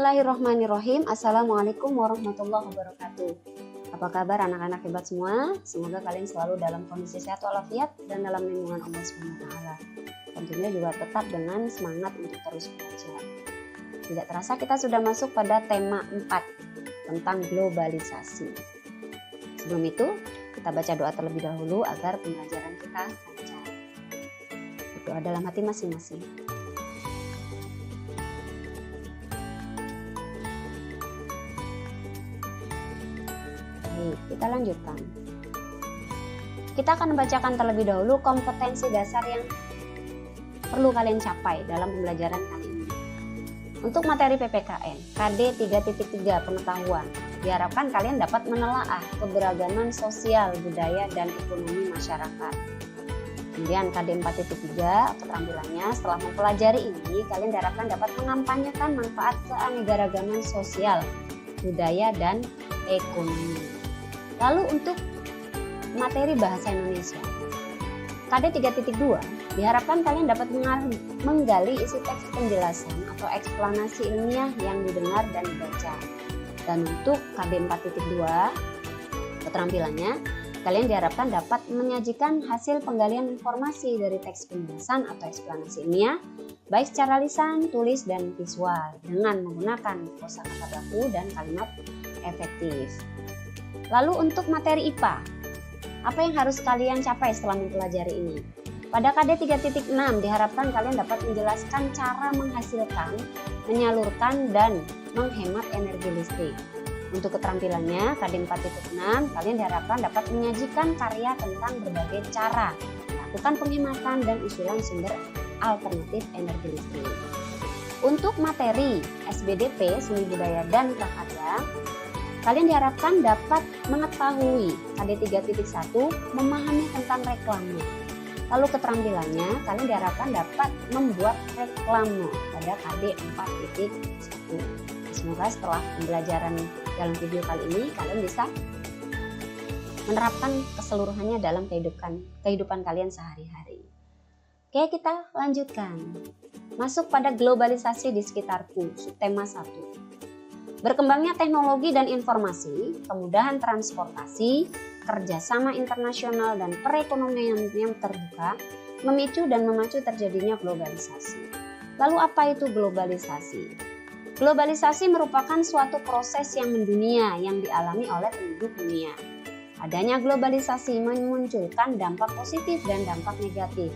Bismillahirrahmanirrahim. Assalamualaikum warahmatullahi wabarakatuh. Apa kabar anak-anak hebat semua? Semoga kalian selalu dalam kondisi sehat walafiat dan dalam lindungan Allah SWT. Tentunya juga tetap dengan semangat untuk terus belajar. Tidak terasa kita sudah masuk pada tema 4 tentang globalisasi. Sebelum itu, kita baca doa terlebih dahulu agar pembelajaran kita lancar. Berdoa dalam hati masing-masing. Baik, kita lanjutkan. Kita akan membacakan terlebih dahulu kompetensi dasar yang perlu kalian capai dalam pembelajaran kali ini. Untuk materi PPKN, KD 3.3 pengetahuan, diharapkan kalian dapat menelaah keberagaman sosial, budaya, dan ekonomi masyarakat. Kemudian KD 4.3 keterampilannya, setelah mempelajari ini, kalian diharapkan dapat mengampanyekan manfaat keanekaragaman sosial, budaya, dan ekonomi. Lalu untuk materi bahasa Indonesia, KD 3.2 diharapkan kalian dapat menggali isi teks penjelasan atau eksplanasi ilmiah yang didengar dan dibaca. Dan untuk KD 4.2 keterampilannya, kalian diharapkan dapat menyajikan hasil penggalian informasi dari teks penjelasan atau eksplanasi ilmiah, baik secara lisan, tulis, dan visual dengan menggunakan kosakata baku dan kalimat efektif. Lalu untuk materi IPA, apa yang harus kalian capai setelah mempelajari ini? Pada KD 3.6 diharapkan kalian dapat menjelaskan cara menghasilkan, menyalurkan, dan menghemat energi listrik. Untuk keterampilannya, KD 4.6 kalian diharapkan dapat menyajikan karya tentang berbagai cara melakukan penghematan dan usulan sumber alternatif energi listrik. Untuk materi SBDP, Seni Budaya dan Prakarya, kalian diharapkan dapat mengetahui KD 3.1 memahami tentang reklame. Lalu keterampilannya, kalian diharapkan dapat membuat reklame pada KD 4.1. Semoga setelah pembelajaran dalam video kali ini, kalian bisa menerapkan keseluruhannya dalam kehidupan kalian sehari-hari. Oke, kita lanjutkan. Masuk pada globalisasi di sekitarku, subtema 1. Berkembangnya teknologi dan informasi, kemudahan transportasi, kerjasama internasional, dan perekonomian yang terbuka memicu dan memacu terjadinya globalisasi. Lalu apa itu globalisasi? Globalisasi merupakan suatu proses yang mendunia yang dialami oleh penduduk dunia. Adanya globalisasi memunculkan dampak positif dan dampak negatif.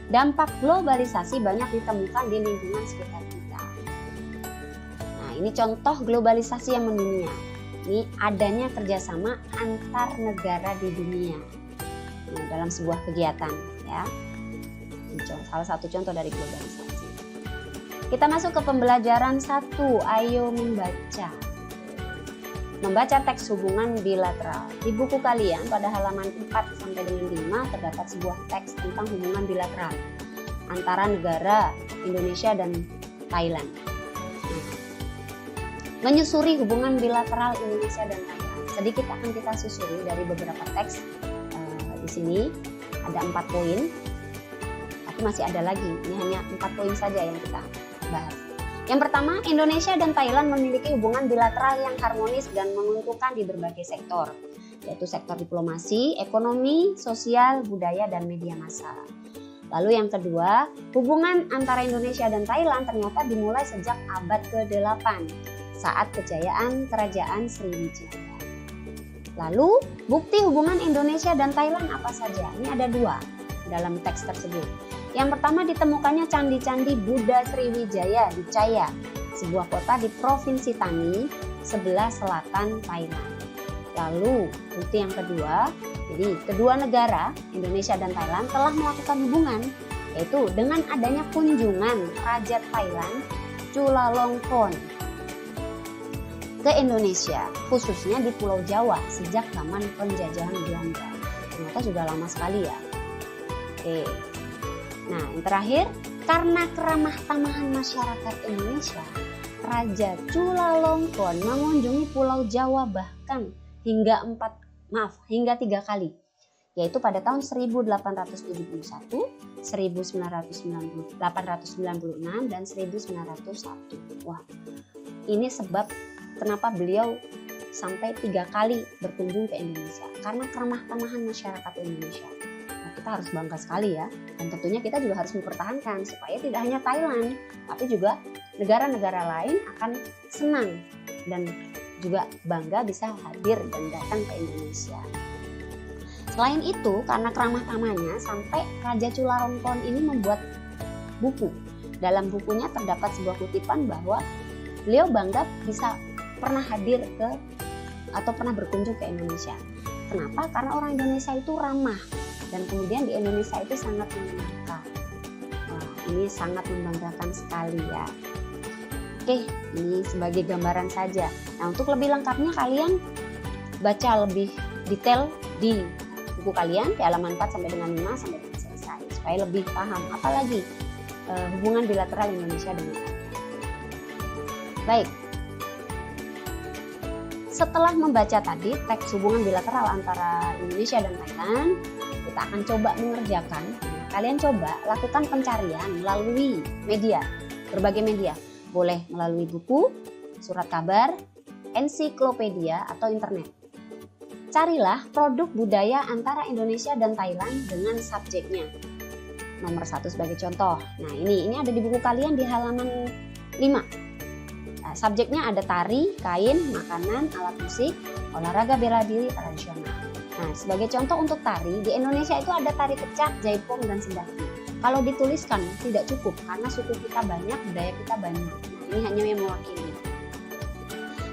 Dampak globalisasi banyak ditemukan di lingkungan sekitar kita. Nah, ini contoh globalisasi yang mendunia. Ini adanya kerjasama antar negara di dunia dalam sebuah kegiatan, ya. Ini salah satu contoh dari globalisasi. Kita masuk ke pembelajaran 1. Ayo membaca. Membaca teks hubungan bilateral. Di buku kalian pada halaman 4 sampai dengan 5 terdapat sebuah teks tentang hubungan bilateral antara negara Indonesia dan Thailand. Menyusuri hubungan bilateral Indonesia dan Thailand. Sedikit akan kita susuri dari beberapa teks. Di sini ada 4 poin. Tapi masih ada lagi. Ini hanya 4 poin saja yang kita bahas. Yang pertama, Indonesia dan Thailand memiliki hubungan bilateral yang harmonis dan menguntungkan di berbagai sektor, yaitu sektor diplomasi, ekonomi, sosial, budaya, dan media massa. Lalu yang kedua, hubungan antara Indonesia dan Thailand ternyata dimulai sejak abad ke-8 saat kejayaan Kerajaan Sriwijaya. Lalu, bukti hubungan Indonesia dan Thailand apa saja? Ini ada 2 dalam teks tersebut. Yang pertama, ditemukannya candi-candi Buddha Sriwijaya di Chaya, sebuah kota di Provinsi Tani, sebelah selatan Thailand. Lalu, bukti yang kedua, jadi kedua negara, Indonesia dan Thailand, telah melakukan hubungan, yaitu dengan adanya kunjungan Raja Thailand Chulalongkorn ke Indonesia, khususnya di Pulau Jawa sejak zaman penjajahan Belanda. Ternyata sudah lama sekali ya. Oke. Nah, yang terakhir, karena keramah tamahan masyarakat Indonesia, Raja Chulalongkorn mengunjungi Pulau Jawa bahkan hingga 3 kali, yaitu pada tahun 1871, 1996, dan 1901. Wah, Ini sebab kenapa beliau sampai 3 kali berkunjung ke Indonesia, karena keramah-tamahan masyarakat Indonesia. Nah, kita harus bangga sekali ya, dan tentunya kita juga harus mempertahankan supaya tidak hanya Thailand, tapi juga negara-negara lain akan senang dan juga bangga bisa hadir dan datang ke Indonesia. Selain itu, karena keramah-tamahnya, sampai Raja Chulalongkorn ini membuat buku. Dalam bukunya terdapat sebuah kutipan bahwa beliau bangga bisa pernah hadir ke atau pernah berkunjung ke Indonesia. Kenapa? Karena orang Indonesia itu ramah dan kemudian di Indonesia itu sangat menyenangkan. Wah, ini sangat membanggakan sekali ya. Oke, ini sebagai gambaran saja. Nah, untuk lebih lengkapnya kalian baca lebih detail di buku kalian di halaman 4 sampai dengan 5 sampai dengan selesai supaya lebih paham apalagi hubungan bilateral Indonesia dengan Thailand. Baik. Setelah membaca tadi teks hubungan bilateral antara Indonesia dan Thailand, kita akan coba mengerjakan. Kalian coba lakukan pencarian melalui media, berbagai media. Boleh melalui buku, surat kabar, ensiklopedia, atau internet. Carilah produk budaya antara Indonesia dan Thailand dengan subjeknya. Nomor 1 sebagai contoh. Nah, ini ada di buku kalian di halaman 5. Nah, subjeknya ada tari, kain, makanan, alat musik, olahraga bela diri tradisional. Nah, sebagai contoh untuk tari, di Indonesia itu ada tari kecak, jaipong, dan sendaki. Kalau dituliskan tidak cukup karena suku kita banyak, budaya kita banyak. Nah, ini hanya yang mewakili.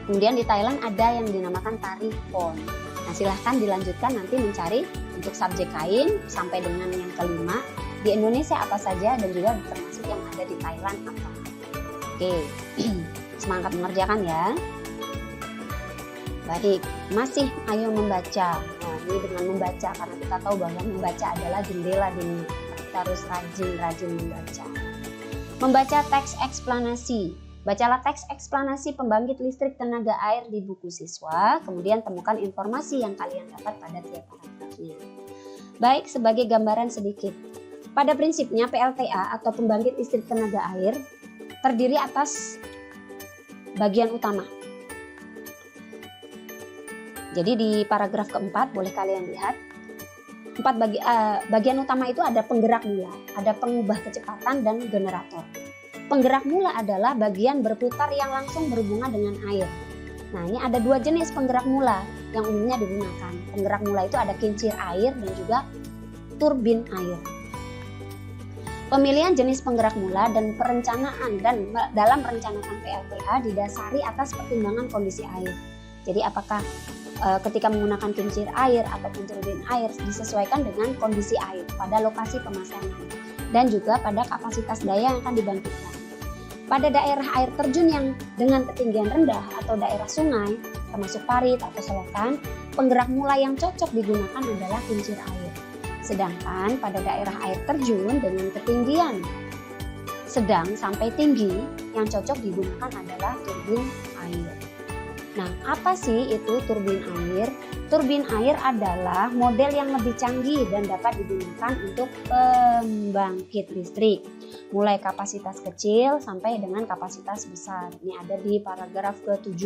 Kemudian di Thailand ada yang dinamakan tari pon. Nah, silahkan dilanjutkan nanti mencari untuk subjek kain sampai dengan yang kelima. Di Indonesia apa saja dan juga termasuk yang ada di Thailand apa. Oke, semangat mengerjakan ya. Baik, masih ayo membaca. Nah, ini dengan membaca karena kita tahu bahwa membaca adalah jendela dunia. Kita harus rajin-rajin membaca. Membaca teks eksplanasi. Bacalah teks eksplanasi pembangkit listrik tenaga air di buku siswa, kemudian temukan informasi yang kalian dapat pada tiap paragrafnya. Baik, sebagai gambaran sedikit. Pada prinsipnya PLTA atau pembangkit listrik tenaga air terdiri atas bagian utama. Jadi di paragraf keempat boleh kalian lihat, bagian utama itu ada penggerak mula, ada pengubah kecepatan dan generator. Penggerak mula adalah bagian berputar yang langsung berhubungan dengan air. Nah, ini ada 2 jenis penggerak mula yang umumnya digunakan. Penggerak mula itu ada kincir air dan juga turbin air. Pemilihan jenis penggerak mula dan perencanaan dan dalam merencanakan PLTA didasari atas pertimbangan kondisi air. Jadi apakah ketika menggunakan kincir air ataupun turbin air disesuaikan dengan kondisi air pada lokasi pemasangan dan juga pada kapasitas daya yang akan dibangkitkan. Pada daerah air terjun yang dengan ketinggian rendah atau daerah sungai, termasuk parit atau selokan, penggerak mula yang cocok digunakan adalah kincir air. Sedangkan pada daerah air terjun dengan ketinggian sedang sampai tinggi, yang cocok digunakan adalah turbin air. Nah, apa sih itu turbin air? Turbin air adalah model yang lebih canggih dan dapat digunakan untuk pembangkit listrik. Mulai kapasitas kecil sampai dengan kapasitas besar. Ini ada di paragraf ke-7.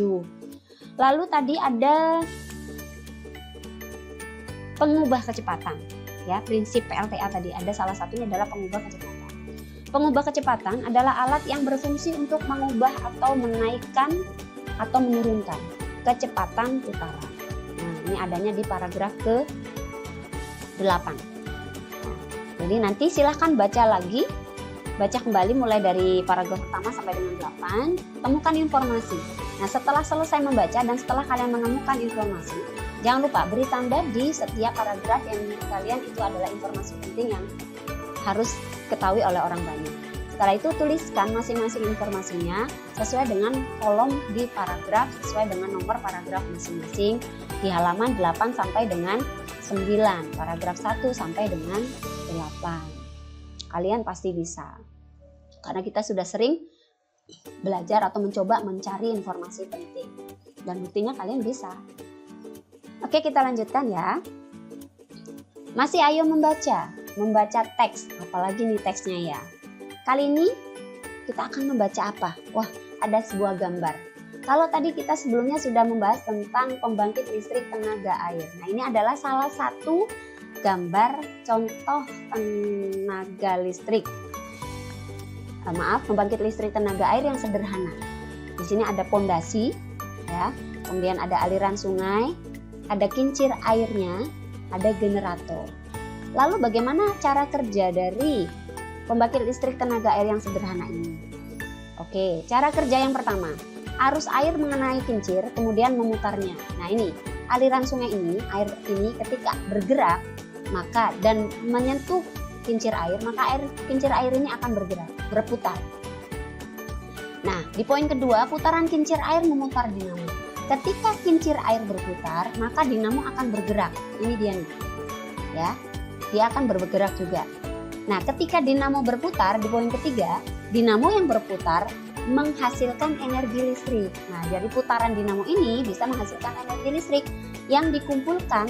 Lalu tadi ada pengubah kecepatan. Ya, prinsip PLTA tadi ada salah satunya adalah pengubah kecepatan. Pengubah kecepatan adalah alat yang berfungsi untuk mengubah atau menaikkan atau menurunkan kecepatan putaran. Nah, ini adanya di paragraf ke-8. Nah, jadi nanti silahkan baca lagi, baca kembali mulai dari paragraf pertama sampai dengan 8, temukan informasi. Nah, setelah selesai membaca dan setelah kalian menemukan informasi, jangan lupa beri tanda di setiap paragraf yang menurut kalian itu adalah informasi penting yang harus ketahui oleh orang banyak. Setelah itu tuliskan masing-masing informasinya sesuai dengan kolom di paragraf, sesuai dengan nomor paragraf masing-masing di halaman 8 sampai dengan 9, paragraf 1 sampai dengan 8. Kalian pasti bisa. Karena kita sudah sering belajar atau mencoba mencari informasi penting. Dan buktinya kalian bisa. Oke, kita lanjutkan ya. Masih ayo membaca teks, apalagi nih teksnya ya. Kali ini kita akan membaca apa? Wah, ada sebuah gambar. Kalau tadi kita sebelumnya sudah membahas tentang pembangkit listrik tenaga air. Nah, ini adalah salah satu gambar contoh tenaga listrik. Pembangkit listrik tenaga air yang sederhana. Di sini ada pondasi, ya. Kemudian ada aliran sungai, ada kincir airnya, ada generator. Lalu bagaimana cara kerja dari pembangkit listrik tenaga air yang sederhana ini? Oke, cara kerja yang pertama. Arus air mengenai kincir, kemudian memutarnya. Nah ini, aliran sungai ini, air ini ketika bergerak, maka dan menyentuh kincir air, maka kincir air ini akan bergerak, berputar. Nah, di poin kedua, putaran kincir air memutar dinamo. Ketika kincir air berputar, maka dinamo akan bergerak. Ini dia nih, ya, dia akan bergerak juga. Nah, ketika dinamo berputar, di poin ketiga, dinamo yang berputar menghasilkan energi listrik. Nah, dari putaran dinamo ini bisa menghasilkan energi listrik yang dikumpulkan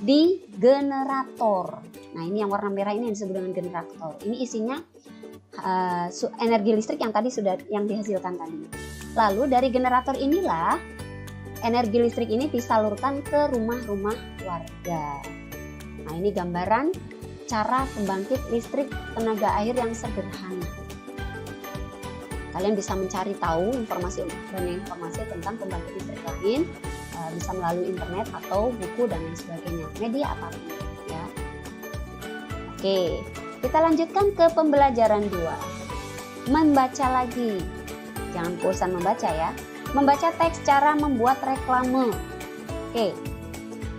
di generator. Nah, ini yang warna merah ini yang disebut dengan generator. Ini isinya energi listrik yang tadi sudah yang dihasilkan tadi. Lalu dari generator inilah energi listrik ini disalurkan ke rumah-rumah warga. Nah, ini gambaran cara pembangkit listrik tenaga air yang sederhana. Kalian bisa mencari tahu informasi tentang pembangkit listrik lain, bisa melalui internet atau buku dan lain sebagainya, media apapun, ya. Oke, kita lanjutkan ke pembelajaran 2. Membaca lagi. Jangan bosan membaca ya. Membaca teks cara membuat reklame. Oke.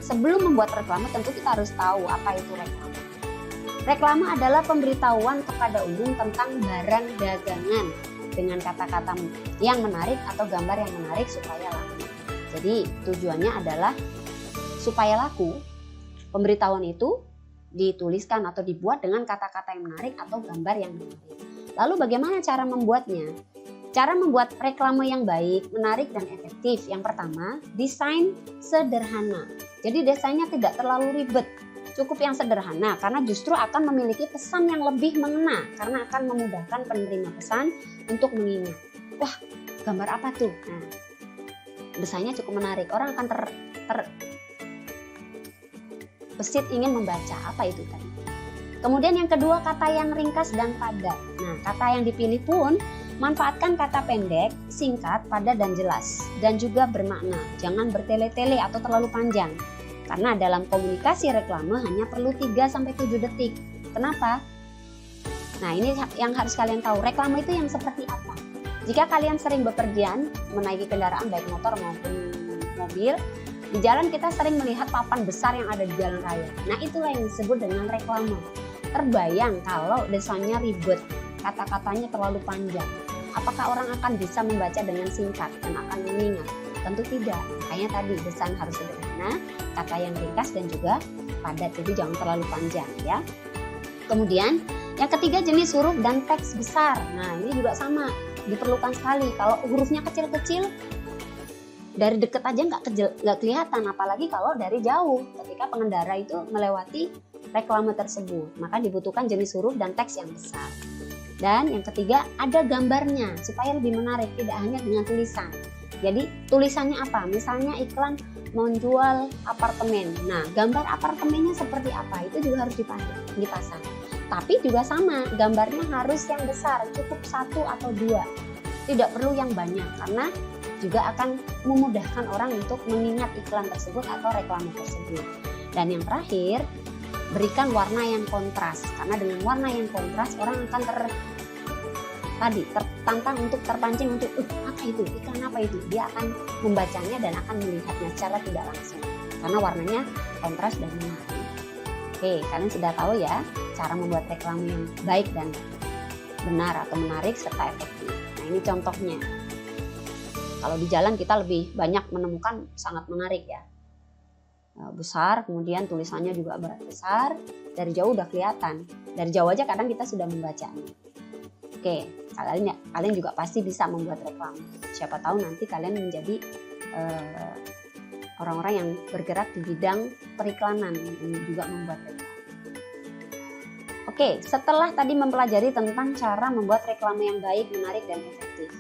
Sebelum membuat reklame tentu kita harus tahu apa itu reklame. Reklame adalah pemberitahuan kepada umum tentang barang dagangan dengan kata-kata yang menarik atau gambar yang menarik supaya laku. Jadi tujuannya adalah supaya laku. Pemberitahuan itu dituliskan atau dibuat dengan kata-kata yang menarik atau gambar yang menarik. Lalu bagaimana cara membuatnya? Cara membuat reklame yang baik, menarik dan efektif. Yang pertama, desain sederhana. Jadi desainnya tidak terlalu ribet. Cukup yang sederhana karena justru akan memiliki pesan yang lebih mengena karena akan memudahkan penerima pesan untuk mengingat. Wah, gambar apa tuh? Nah, desainnya cukup menarik. Orang akan terbesit ingin membaca apa itu tadi. Kemudian yang kedua, kata yang ringkas dan padat. Nah, kata yang dipilih pun manfaatkan kata pendek, singkat, padat dan jelas dan juga bermakna. Jangan bertele-tele atau terlalu panjang. Karena dalam komunikasi reklame hanya perlu 3-7 detik. Kenapa? Nah, ini yang harus kalian tahu. Reklame itu yang seperti apa? Jika kalian sering bepergian, menaiki kendaraan baik motor maupun mobil, di jalan kita sering melihat papan besar yang ada di jalan raya. Nah, itulah yang disebut dengan reklame. Terbayang kalau desainnya ribet, kata-katanya terlalu panjang. Apakah orang akan bisa membaca dengan singkat dan akan mengingat? Tentu tidak. Makanya tadi desain harus sederhana, kata yang ringkas dan juga padat. Jadi jangan terlalu panjang ya. Kemudian yang ketiga, jenis huruf dan teks besar. Nah, ini juga sama, diperlukan sekali. Kalau hurufnya kecil-kecil, dari deket aja nggak kelihatan, apalagi kalau dari jauh ketika pengendara itu melewati reklame tersebut. Maka dibutuhkan jenis huruf dan teks yang besar. Dan yang ketiga, ada gambarnya supaya lebih menarik, tidak hanya dengan tulisan. Jadi tulisannya apa? Misalnya iklan menjual apartemen. Nah, gambar apartemennya seperti apa? Itu juga harus dipasang. Tapi juga sama, gambarnya harus yang besar, cukup 1 atau 2. Tidak perlu yang banyak karena juga akan memudahkan orang untuk mengingat iklan tersebut atau reklame tersebut. Dan yang terakhir, berikan warna yang kontras. Karena dengan warna yang kontras orang akan tertantang untuk terpancing untuk apa itu, iklan apa itu. Dia akan membacanya dan akan melihatnya secara tidak langsung karena warnanya kontras dan menarik. Oke, kalian sudah tahu ya cara membuat reklame yang baik dan benar atau menarik serta efektif. Nah, ini contohnya. Kalau di jalan kita lebih banyak menemukan sangat menarik ya, besar, kemudian tulisannya juga besar, dari jauh udah kelihatan. Dari jauh aja kadang kita sudah membacanya. Oke, kalian juga pasti bisa membuat reklame. Siapa tahu nanti kalian menjadi orang-orang yang bergerak di bidang periklanan yang juga membuat reklame. Oke, setelah tadi mempelajari tentang cara membuat reklame yang baik, menarik, dan efektif.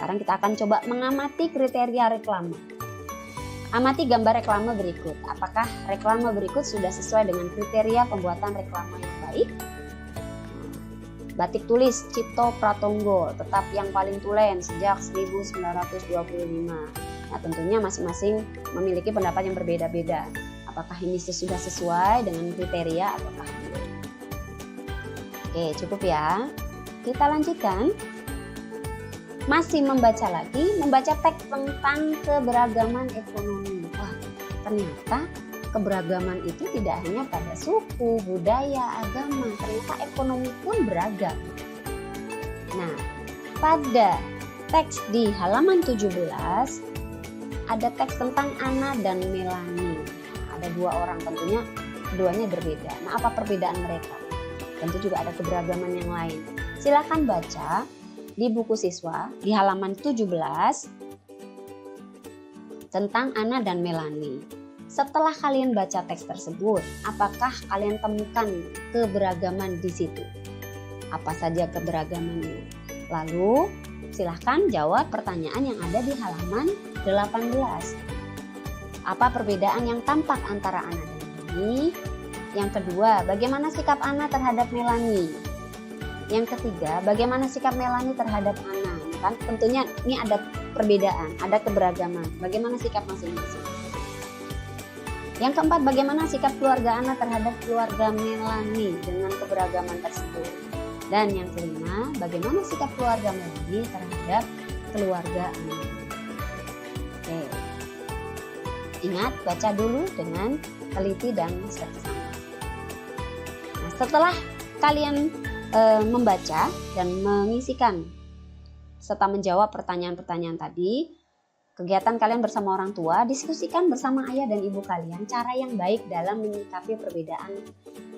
Sekarang kita akan coba mengamati kriteria reklame. Amati gambar reklame berikut. Apakah reklame berikut sudah sesuai dengan kriteria pembuatan reklame yang baik? Batik tulis Cipto Pratonggo, tetap yang paling tulen sejak 1925. Nah, tentunya masing-masing memiliki pendapat yang berbeda-beda. Apakah ini sudah sesuai dengan kriteria ataukah belum? Oke, cukup ya. Kita lanjutkan. Masih membaca lagi, membaca teks tentang keberagaman ekonomi. Wah, ternyata keberagaman itu tidak hanya pada suku, budaya, agama, ternyata ekonomi pun beragam. Nah, pada teks di halaman 17 ada teks tentang Anna dan Melanie. Ada dua orang, tentunya keduanya berbeda. Nah, apa perbedaan mereka? Tentu juga ada keberagaman yang lain. Silakan baca di buku siswa di halaman 17 tentang Anna dan Melanie. Setelah kalian baca teks tersebut, apakah kalian temukan keberagaman di situ? Apa saja keberagamannya? Lalu, silahkan jawab pertanyaan yang ada di halaman 18. Apa perbedaan yang tampak antara Anna dan Melanie? Yang kedua, bagaimana sikap Anna terhadap Melanie? Yang ketiga, bagaimana sikap Melanie terhadap Anna? Kan tentunya ini ada perbedaan, ada keberagaman. Bagaimana sikap masing-masing? Yang keempat, bagaimana sikap keluarga Anna terhadap keluarga Melanie dengan keberagaman tersebut? Dan yang kelima, bagaimana sikap keluarga Melanie terhadap keluarga Anna? Oke. Ingat, baca dulu dengan teliti dan seksama. Nah, setelah kalian membaca dan mengisikan serta menjawab pertanyaan-pertanyaan tadi, kegiatan kalian bersama orang tua, diskusikan bersama ayah dan ibu kalian cara yang baik dalam menyikapi perbedaan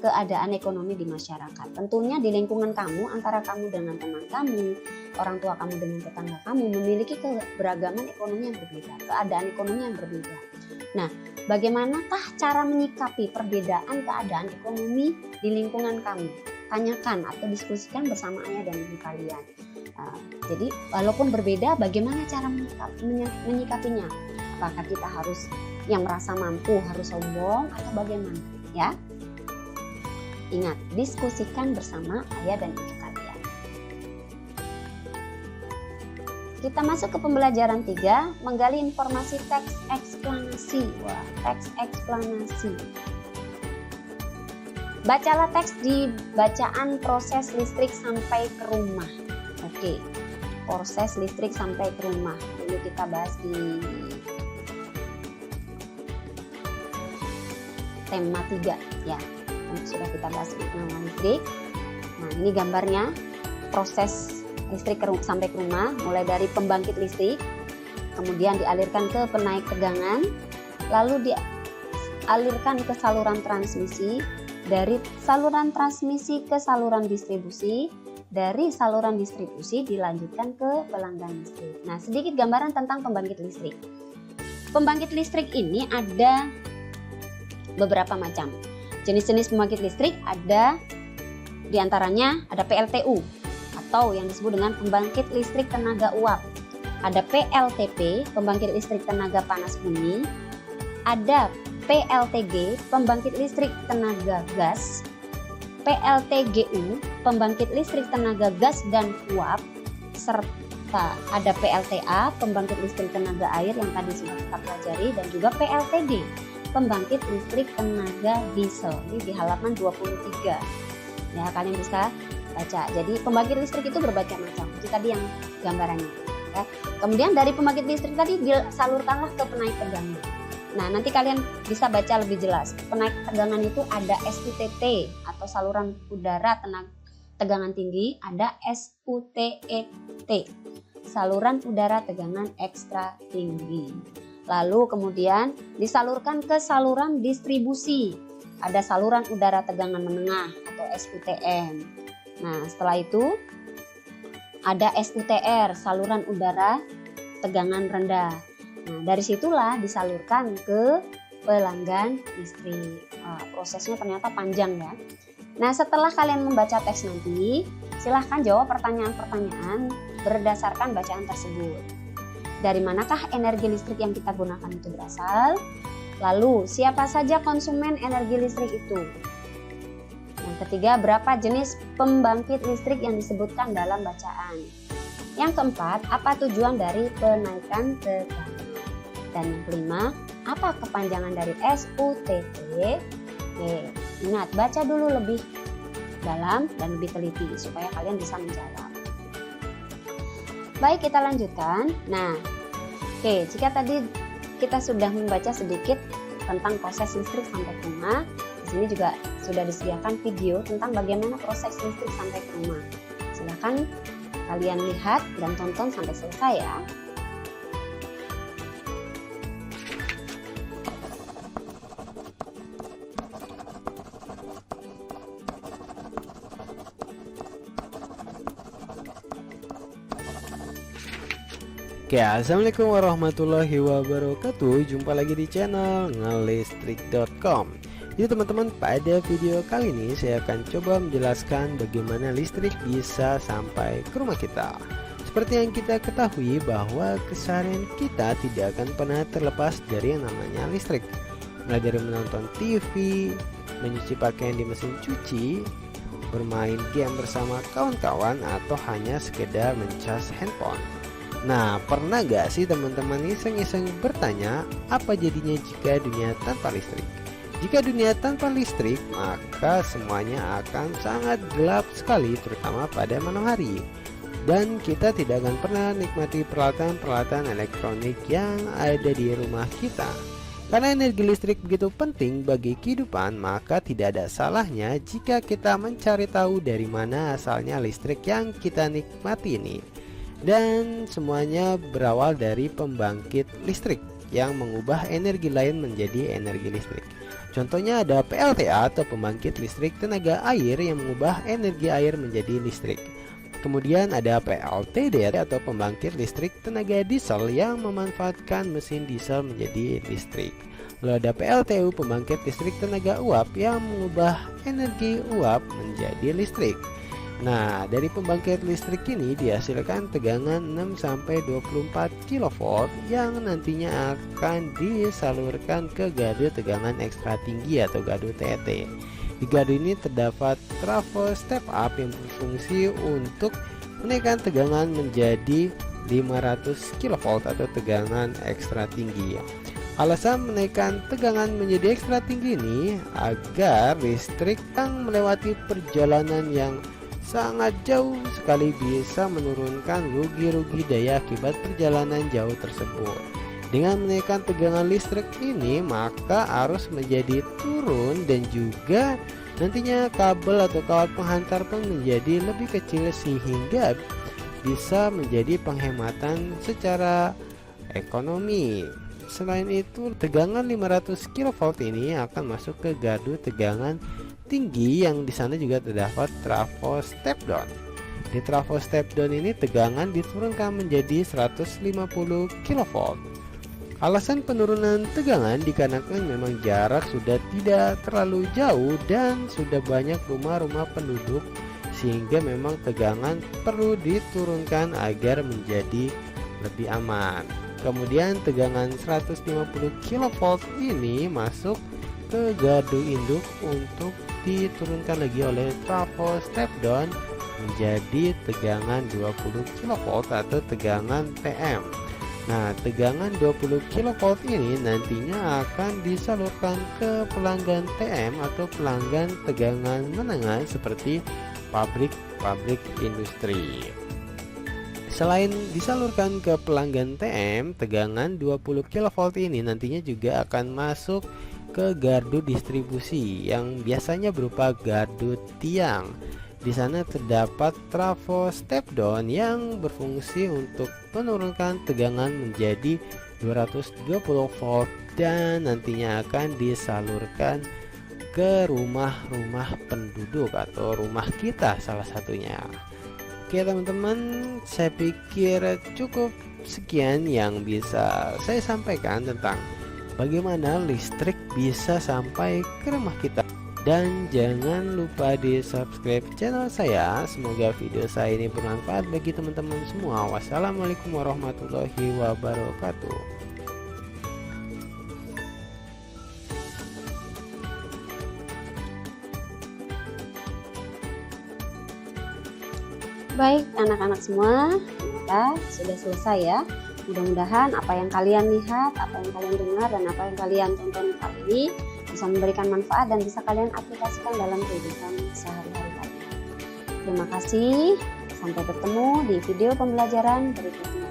keadaan ekonomi di masyarakat. Tentunya di lingkungan kamu, antara kamu dengan teman kamu, orang tua kamu dengan tetangga kamu memiliki keberagaman ekonomi yang berbeda, keadaan ekonomi yang berbeda. Nah, bagaimanakah cara menyikapi perbedaan keadaan ekonomi di lingkungan kamu? Tanyakan atau diskusikan bersama ayah dan ibu kalian. Jadi walaupun berbeda, bagaimana cara menyikapinya? Apakah kita harus yang merasa mampu harus sombong atau bagaimana? Ya, ingat, diskusikan bersama ayah dan ibu kalian. Kita masuk ke pembelajaran 3, menggali informasi teks eksplanasi. Wah, teks eksplanasi. Bacalah teks di bacaan proses listrik sampai ke rumah. Oke, proses listrik sampai ke rumah. Dulu kita bahas di tema 3 ya. Sudah kita bahas di tema listrik. Nah, ini gambarnya proses listrik sampai ke rumah, mulai dari pembangkit listrik, kemudian dialirkan ke penaik tegangan, lalu dialirkan ke saluran transmisi, dari saluran transmisi ke saluran distribusi, dari saluran distribusi dilanjutkan ke pelanggan listrik. Nah, sedikit gambaran tentang pembangkit listrik. Pembangkit listrik ini ada beberapa macam. Jenis-jenis pembangkit listrik ada diantaranya ada PLTU atau yang disebut dengan pembangkit listrik tenaga uap. Ada PLTP, pembangkit listrik tenaga panas bumi. Ada PLTG, pembangkit listrik tenaga gas. PLTGU, pembangkit listrik tenaga gas dan uap, serta ada PLTA, pembangkit listrik tenaga air yang tadi sudah kita pelajari, dan juga PLTD, pembangkit listrik tenaga diesel. Ini di halaman 23. Ya, kalian bisa baca. Jadi pembangkit listrik itu berbagai macam. Itu tadi yang gambarannya. Ya. Kemudian dari pembangkit listrik tadi disalurkanlah ke penaik tegangan. Nah, nanti kalian bisa baca lebih jelas. Penaik tegangan itu ada SUTT atau saluran udara tegangan tinggi, ada SUTET, saluran udara tegangan ekstra tinggi. Lalu kemudian disalurkan ke saluran distribusi. Ada saluran udara tegangan menengah atau SUTM. Nah, setelah itu ada SUTR, saluran udara tegangan rendah. Nah, dari situlah disalurkan ke pelanggan listrik. Prosesnya ternyata panjang ya. Nah, setelah kalian membaca teks nanti, silahkan jawab pertanyaan-pertanyaan berdasarkan bacaan tersebut. Dari manakah energi listrik yang kita gunakan itu berasal? Lalu, siapa saja konsumen energi listrik itu? Yang ketiga, berapa jenis pembangkit listrik yang disebutkan dalam bacaan? Yang keempat, apa tujuan dari penaikan tegangan? Dan yang kelima, apa kepanjangan dari SUTT? Ingat, baca dulu lebih dalam dan lebih teliti supaya kalian bisa menjawab. Baik, kita lanjutkan. Nah, jika tadi kita sudah membaca sedikit tentang proses listrik sampai ke rumah, di sini juga sudah disediakan video tentang bagaimana proses listrik sampai ke rumah. Silakan kalian lihat dan tonton sampai selesai ya. Oke, assalamualaikum warahmatullahi wabarakatuh. Jumpa lagi di channel ngelistrik.com. Jadi teman-teman, pada video kali ini saya akan coba menjelaskan bagaimana listrik bisa sampai ke rumah kita. Seperti yang kita ketahui bahwa keseharian kita tidak akan pernah terlepas dari yang namanya listrik. Mulai dari menonton TV, menyuci pakaian di mesin cuci, bermain game bersama kawan-kawan, atau hanya sekedar mencas handphone. Nah, pernah gak sih teman-teman iseng-iseng bertanya, apa jadinya jika dunia tanpa listrik? Jika dunia tanpa listrik, maka semuanya akan sangat gelap sekali, terutama pada malam hari. Dan kita tidak akan pernah nikmati peralatan-peralatan elektronik yang ada di rumah kita. Karena energi listrik begitu penting bagi kehidupan, maka tidak ada salahnya jika kita mencari tahu dari mana asalnya listrik yang kita nikmati ini. Dan semuanya berawal dari pembangkit listrik yang mengubah energi lain menjadi energi listrik. Contohnya ada PLTA atau pembangkit listrik tenaga air yang mengubah energi air menjadi listrik. Kemudian ada PLTD atau pembangkit listrik tenaga diesel yang memanfaatkan mesin diesel menjadi listrik. Lalu ada PLTU, pembangkit listrik tenaga uap yang mengubah energi uap menjadi listrik. Nah, dari pembangkit listrik ini dihasilkan tegangan 6-24 kV yang nantinya akan disalurkan ke gardu tegangan ekstra tinggi atau gardu TET. Di gardu ini terdapat trafo step up yang berfungsi untuk menaikkan tegangan menjadi 500 kV atau tegangan ekstra tinggi. Alasan menaikkan tegangan menjadi ekstra tinggi ini agar listrik yang melewati perjalanan yang sangat jauh sekali bisa menurunkan rugi-rugi daya akibat perjalanan jauh tersebut. Dengan menaikkan tegangan listrik ini, maka arus menjadi turun dan juga nantinya kabel atau kawat penghantar pun menjadi lebih kecil sehingga bisa menjadi penghematan secara ekonomi. Selain itu, tegangan 500 kV ini akan masuk ke gardu tegangan tinggi yang di sana juga terdapat trafo step down. Di trafo step down ini tegangan diturunkan menjadi 150 kV. Alasan penurunan tegangan dikarenakan memang jarak sudah tidak terlalu jauh dan sudah banyak rumah-rumah penduduk sehingga memang tegangan perlu diturunkan agar menjadi lebih aman. Kemudian tegangan 150 kV ini masuk ke gardu induk untuk diturunkan lagi oleh trafo step down menjadi tegangan 20 kV atau tegangan TM. Nah, tegangan 20 kV ini nantinya akan disalurkan ke pelanggan TM atau pelanggan tegangan menengah seperti pabrik-pabrik industri. Selain disalurkan ke pelanggan TM, tegangan 20 kV ini nantinya juga akan masuk ke gardu distribusi yang biasanya berupa gardu tiang. Di sana terdapat trafo step down yang berfungsi untuk menurunkan tegangan menjadi 220 volt dan nantinya akan disalurkan ke rumah-rumah penduduk atau rumah kita salah satunya. Oke teman-teman, saya pikir cukup sekian yang bisa saya sampaikan tentang bagaimana listrik bisa sampai ke rumah kita. Dan jangan lupa di subscribe channel saya. Semoga video saya ini bermanfaat bagi teman-teman semua. Wassalamualaikum warahmatullahi wabarakatuh. Baik anak-anak semua, ternyata sudah selesai ya. Mudah-mudahan apa yang kalian lihat, apa yang kalian dengar, dan apa yang kalian tonton kali ini bisa memberikan manfaat dan bisa kalian aplikasikan dalam kehidupan sehari-hari kalian. Terima kasih, sampai bertemu di video pembelajaran berikutnya.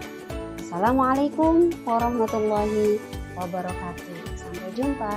Assalamualaikum warahmatullahi wabarakatuh. Sampai jumpa.